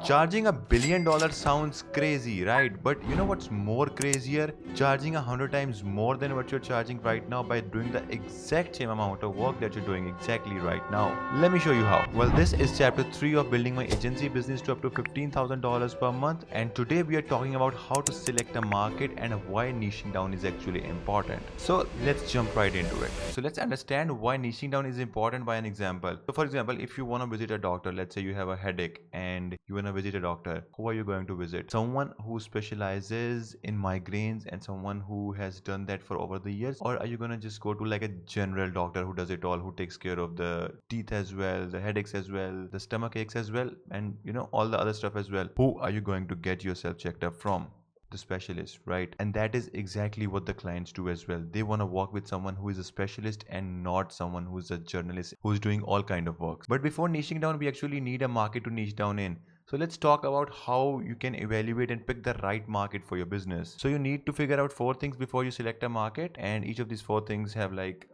Charging $1 billion sounds crazy, right? But you know what's more crazier? Charging 100 times more than what you're charging right now by doing the exact same amount of work that you're doing exactly right now. Let me show you how. Well, this is chapter 3 of building my agency business to up to $15,000 per month. And today we are talking about how to select a market and why niching down is actually important. So let's jump right into it. So let's understand why niching down is important by an example. So for example, if you want to visit a doctor, let's say you have a headache and you want to visit a doctor, who are you going to visit? Someone who specializes in migraines and someone who has done that for over the years? Or are you going to just go to like a general doctor who does it all, who takes care of the teeth as well, the headaches as well, the stomach aches as well, and all the other stuff as well? Who are you going to get yourself checked up from? The specialist, right? And that is exactly what the clients do as well. They want to work with someone who is a specialist and not someone who's a journalist who's doing all kind of work. But before niching down, we actually need a market to niche down in. So let's talk about how you can evaluate and pick the right market for your business. So you need to figure out 4 things before you select a market, and each of these 4 things have like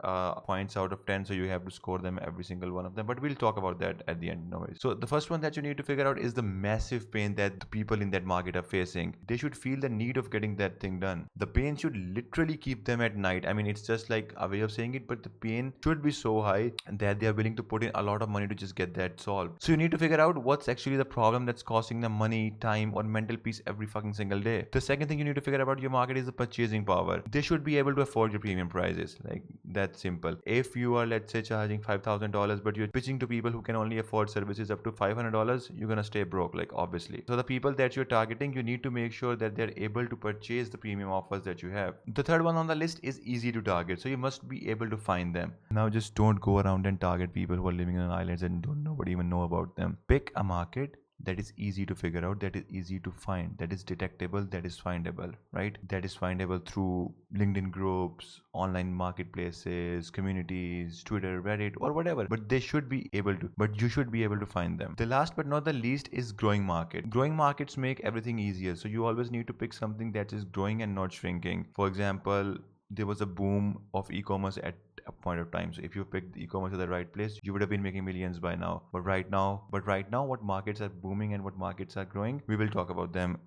points out of 10. So you have to score them, every single one of them. But we'll talk about that at the end. No worries. So the first one that you need to figure out is the massive pain that the people in that market are facing. They should feel the need of getting that thing done. The pain should literally keep them at night. I mean, it's just like a way of saying it, but the pain should be so high that they are willing to put in a lot of money to just get that solved. So you need to figure out what's actually the problem that's costing them money, time, or mental peace every fucking single day. The second thing you need to figure out about your market is the purchasing power. They should be able to afford your premium prices. Like, that's simple. If you are, let's say, charging $5,000, but you're pitching to people who can only afford services up to $500, you're gonna stay broke, like, obviously. So the people that you're targeting, you need to make sure that they're able to purchase the premium offers that you have. The third one on the list is easy to target. So you must be able to find them. Now just don't go around and target people who are living on islands and don't nobody even know about them. Pick a market that is easy to figure out, that is easy to find, that is detectable, that is findable, right? That is findable through LinkedIn groups, online marketplaces, communities, Twitter, Reddit, or whatever. But you should be able to find them. The last but not the least is growing market. Growing markets make everything easier. So you always need to pick something that is growing and not shrinking. For example, there was a boom of e-commerce at a point of time. So if you picked e-commerce at the right place, you would have been making millions by now. But right now, what markets are booming and what markets are growing, we will talk about them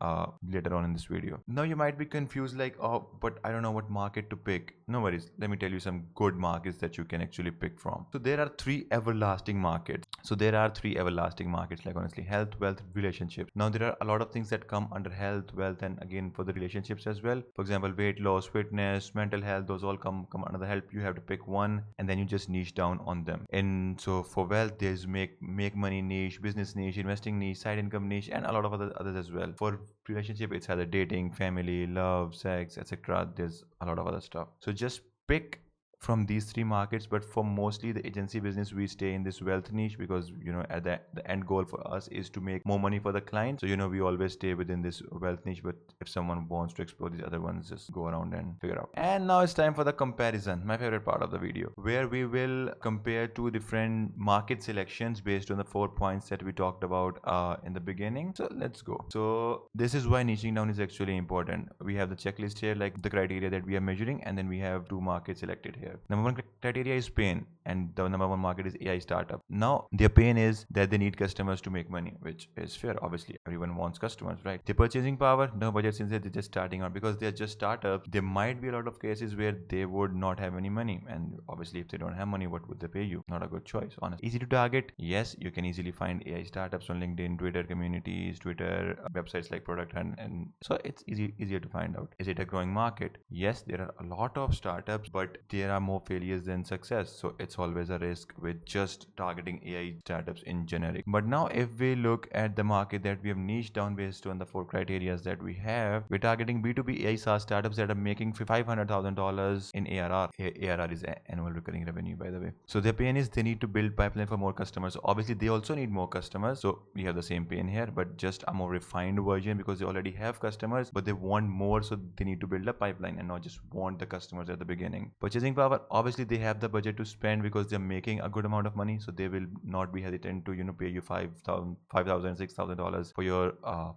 later on in this video. Now you might be confused, like, oh, but I don't know what market to pick. No worries. Let me tell you some good markets that you can actually pick from. So there are 3 everlasting markets. Like, honestly, health, wealth, relationships. Now there are a lot of things that come under health, wealth, and again for the relationships as well. For example, weight loss, fitness, mental health, those all come under the help. You have to pick one and then you just niche down on them. And so for wealth, there's make money niche, business niche, investing niche, side income niche, and a lot of others as well. For relationship, it's either dating, family, love, sex, etc. There's a lot of other stuff. So just pick from these 3 markets. But for mostly the agency business, we stay in this wealth niche because at the end goal for us is to make more money for the client. So we always stay within this wealth niche. But if someone wants to explore these other ones, just go around and figure out. And now it's time for the comparison, my favorite part of the video, where we will compare 2 different market selections based on the 4 points that we talked about in the beginning. So let's go. So this is why niching down is actually important. We have the checklist here, like the criteria that we are measuring, and then we have 2 markets selected here. Number 1 criteria is pain, and the number 1 market is AI startup. Now their pain is that they need customers to make money, which is fair. Obviously everyone wants customers, right? Their purchasing power, no budget, since they're just starting out. Because they're just startups, there might be a lot of cases where they would not have any money, and obviously if they don't have money, what would they pay you? Not a good choice, honestly. Easy to target, yes, you can easily find AI startups on LinkedIn, Twitter communities, Twitter websites like Product Hunt, and so it's easier to find out. Is it a growing market? Yes, there are a lot of startups, but there are more failures than success. So it's always a risk with just targeting AI startups in generic. But now if we look at the market that we have niched down based on the 4 criteria that we have, we're targeting B2B AI SaaS startups that are making $500,000 in ARR. ARR is annual recurring revenue, by the way. So their pain is they need to build pipeline for more customers. Obviously they also need more customers. So we have the same pain here, but just a more refined version, because they already have customers, but they want more. So they need to build a pipeline and not just want the customers at the beginning. Purchasing power, $1, obviously they have the budget to spend because they're making a good amount of money, so they will not be hesitant to pay you $5,000, $6,000 for your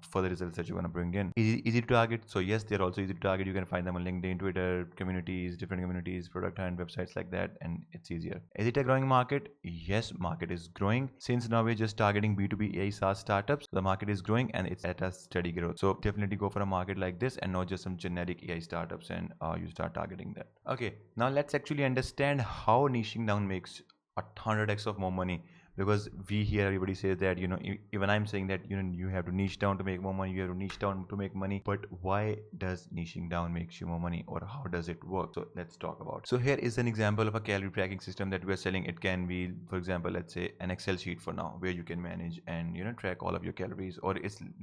for the results that you want to bring in. Easy to target. So yes, they're also easy to target. You can find them on LinkedIn, Twitter, communities, different communities, product and websites like that, and it's easier. Is it a growing market? Yes, market is growing. Since now we're just targeting B2B AI SaaS startups, the market is growing and it's at a steady growth. So definitely go for a market like this and not just some generic AI startups, and you start targeting that. Okay, now let's actually understand how niching down makes 100x of more money, because we hear everybody say that even I'm saying that you have to niche down to make more money, you have to niche down to make money. But why does niching down makes you more money, or how does it work? So let's talk about. So here is an example of a calorie tracking system that we are selling. It can be, for example, let's say an Excel sheet for now, where you can manage and track all of your calories, or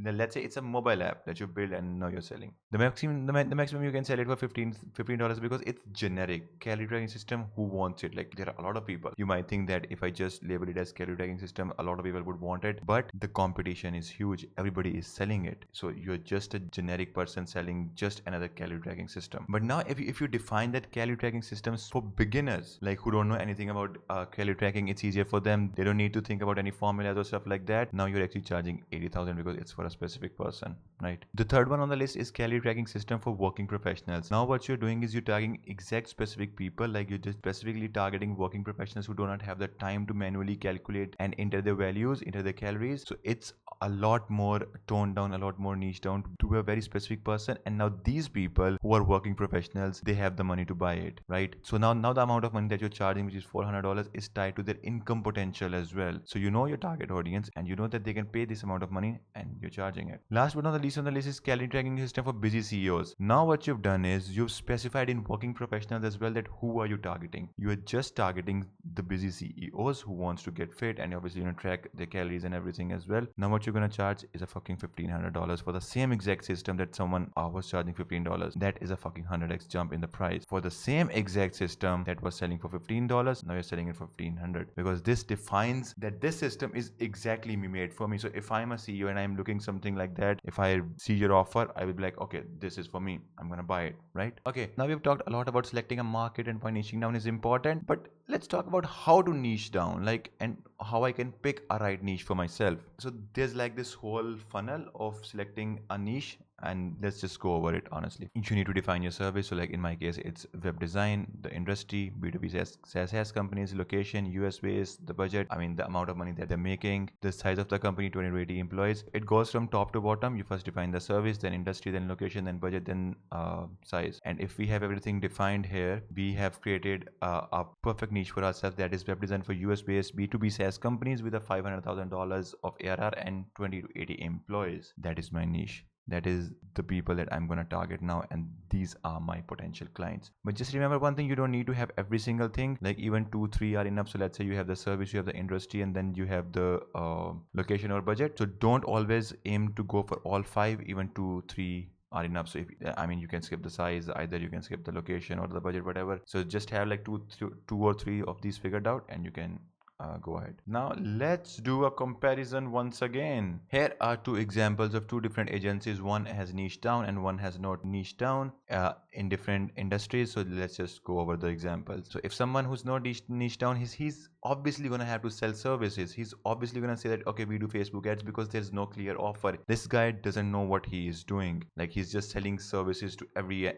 let's say it's a mobile app that you build and now you're selling. The maximum you can sell it for $15 because it's generic calorie tracking system. Who wants it? Like, there are a lot of people. You might think that if I just label it as calorie tracking system, a lot of people would want it, but the competition is huge. Everybody is selling it, so you're just a generic person selling just another calorie tracking system. But now if you define that calorie tracking systems for beginners, like who don't know anything about calorie tracking, it's easier for them. They don't need to think about any formulas or stuff like that. Now you're actually charging 80,000 because it's for a specific person, right? The third one on the list is calorie tracking system for working professionals. Now what you're doing is you're targeting exact specific people, like you're just specifically targeting working professionals who do not have the time to manually calculate and enter their values, enter their calories. So it's a lot more toned down, a lot more niche down to a very specific person. And now these people who are working professionals, they have the money to buy it, right? So now the amount of money that you're charging, which is $400, is tied to their income potential as well. So you know your target audience and you know that they can pay this amount of money and you're charging it. Last but not the least on the list is calorie tracking system for busy CEOs. Now what you've done is you've specified in working professionals as well that who are you targeting. You are just targeting the busy CEOs who wants to get fit and obviously track their calories and everything as well. Now what you're gonna charge is a fucking $1,500 for the same exact system that someone was charging $15. That is a fucking 100x jump in the price. For the same exact system that was selling for $15, now you're selling it for $1,500, because this defines that this system is exactly made for me. So if I'm a CEO and I'm looking something like that, if I see your offer, I will be like, okay, this is for me, I'm gonna buy it, right? Okay, now we've talked a lot about selecting a market and why niching down is important, but let's talk about how to niche down, like, and how I can pick a right niche for myself. So there's like this whole funnel of selecting a niche, and let's just go over it honestly. You need to define your service. So like in my case, it's web design, the industry, B2B SaaS companies, location, US based, the budget, I mean the amount of money that they're making, the size of the company, 20 to 80 employees. It goes from top to bottom. You first define the service, then industry, then location, then budget, then size. And if we have everything defined here, we have created a perfect niche for ourselves, that is web design for US based B2B SaaS companies with a $500,000 of ARR and 20 to 80 employees. That is my niche. That is the people that I'm going to target now, and these are my potential clients. But just remember one thing, you don't need to have every single thing. Like even 2-3 are enough. So let's say you have the service, you have the industry, and then you have the location or budget. So don't always aim to go for all 5. Even 2-3 are enough. So if, I mean, you can skip the size, either you can skip the location or the budget, whatever. So just have like two or three of these figured out and you can go ahead. Now let's do a comparison once again. Here are 2 examples of 2 different agencies. One has niche down and one has not niche down in different industries. So let's just go over the examples. So if someone who's not niche down, he's obviously going to have to sell services. He's obviously going to say that, okay, we do Facebook ads, because there's no clear offer. This guy doesn't know what he is doing. Like, he's just selling services to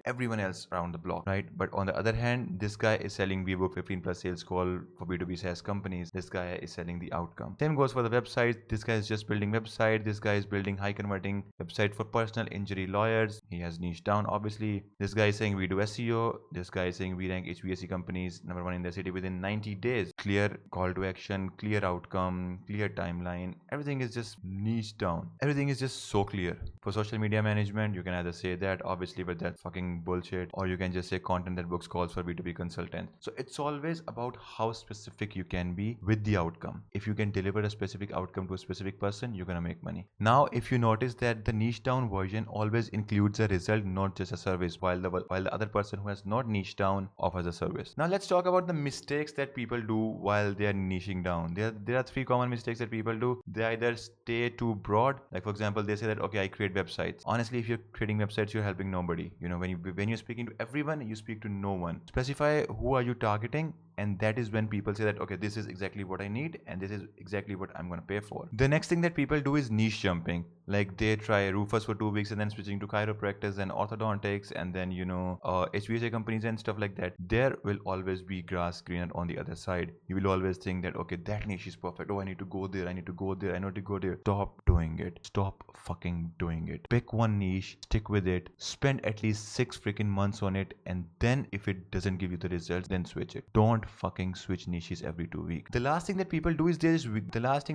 everyone else around the block, right? But on the other hand, this guy is selling VBook 15 plus sales call for B2B SaaS companies. This guy is selling the outcome. Same goes for the website. This guy is just building website. This guy is building high converting website for personal injury lawyers. He has niche down, obviously. This guy is saying we do SEO. This guy is saying we rank HVAC companies #1 in the city within 90 days. Clear call to action, clear outcome, clear timeline. Everything is just niche down. Everything is just so clear. For social media management, you can either say that, obviously, but that's fucking bullshit, or you can just say content that books calls for B2B consultants. So it's always about how specific you can be with the outcome. If you can deliver a specific outcome to a specific person, you're gonna make money. Now, if you notice that the niche down version always includes a result, not just a service, while the other person who has not niche down offers a service. Now let's talk about the mistakes that people do while they are niching down. There are three common mistakes that people do. They either stay too broad, like for example, they say that okay, I create websites. Honestly, if you're creating websites, you're helping nobody. When you're speaking to everyone, you speak to no one. Specify who are you targeting, and that is when people say that okay, this is exactly what I need and this is exactly what I'm going to pay for. The next thing that people do is niche jumping. Like they try roofers for 2 weeks and then switching to chiropractors and orthodontics and then HVAC companies and stuff like that. There will always be grass greener on the other side. You will always think that okay, that niche is perfect. Oh, I need to go there, I need to go there, I need to go there. Stop doing it. Stop fucking doing it. Pick one niche, stick with it, spend at least 6 freaking months on it, and then if it doesn't give you the results, then switch it. Don't fucking switch niches every 2 weeks. The last thing that people do is the last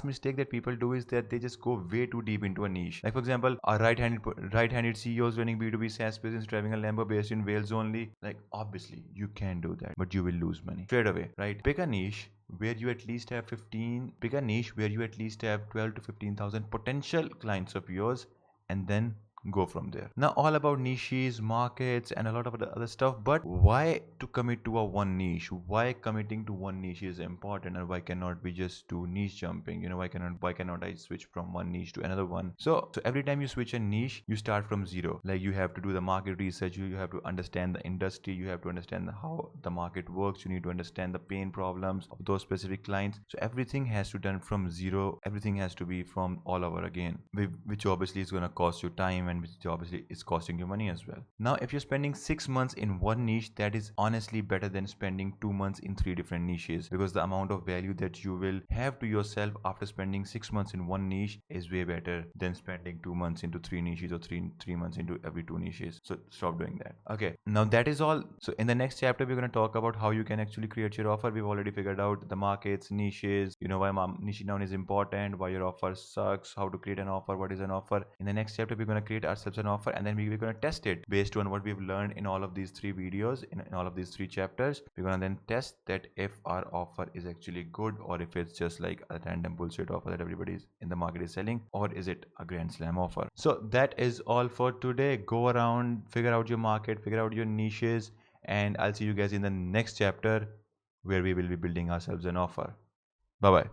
mistake that people do is that they just go way too deep into a niche. Like for example, a right-handed CEOs running B2B SaaS business driving a Lambo based in Wales only. Like obviously you can do that, but you will lose money straight away, right? Pick a niche where you at least have 15 pick a niche where you at least have 12 to 15,000 potential clients of yours, and then go from there. Now all about niches, markets, and a lot of other stuff, but why to commit to a one niche? Why committing to one niche is important, and why cannot we just do niche jumping? Why cannot I switch from one niche to another one? So every time you switch a niche, you start from zero. Like you have to do the market research, you have to understand the industry, you have to understand how the market works, you need to understand the pain problems of those specific clients. So everything has to done from zero, everything has to be from all over again, which obviously is going to cost you time, and which obviously is costing you money as well. Now, if you're spending 6 months in one niche, that is honestly better than spending 2 months in three different niches, because the amount of value that you will have to yourself after spending 6 months in one niche is way better than spending 2 months into three niches, or three months into every two niches. So stop doing that. Okay, now that is all. So in the next chapter, we're going to talk about how you can actually create your offer. We've already figured out the markets, niches, why niche down is important, why your offer sucks, how to create an offer, what is an offer. In the next chapter, we're going to create ourselves an offer, and then we're going to test it based on what we've learned in all of these three videos, in all of these three chapters. We're going to then test that if our offer is actually good, or if it's just like a random bullshit offer that everybody's in the market is selling, or is it a grand slam offer. So that is all for today. Go around, figure out your market, figure out your niches, and I'll see you guys in the next chapter where we will be building ourselves an offer. Bye bye.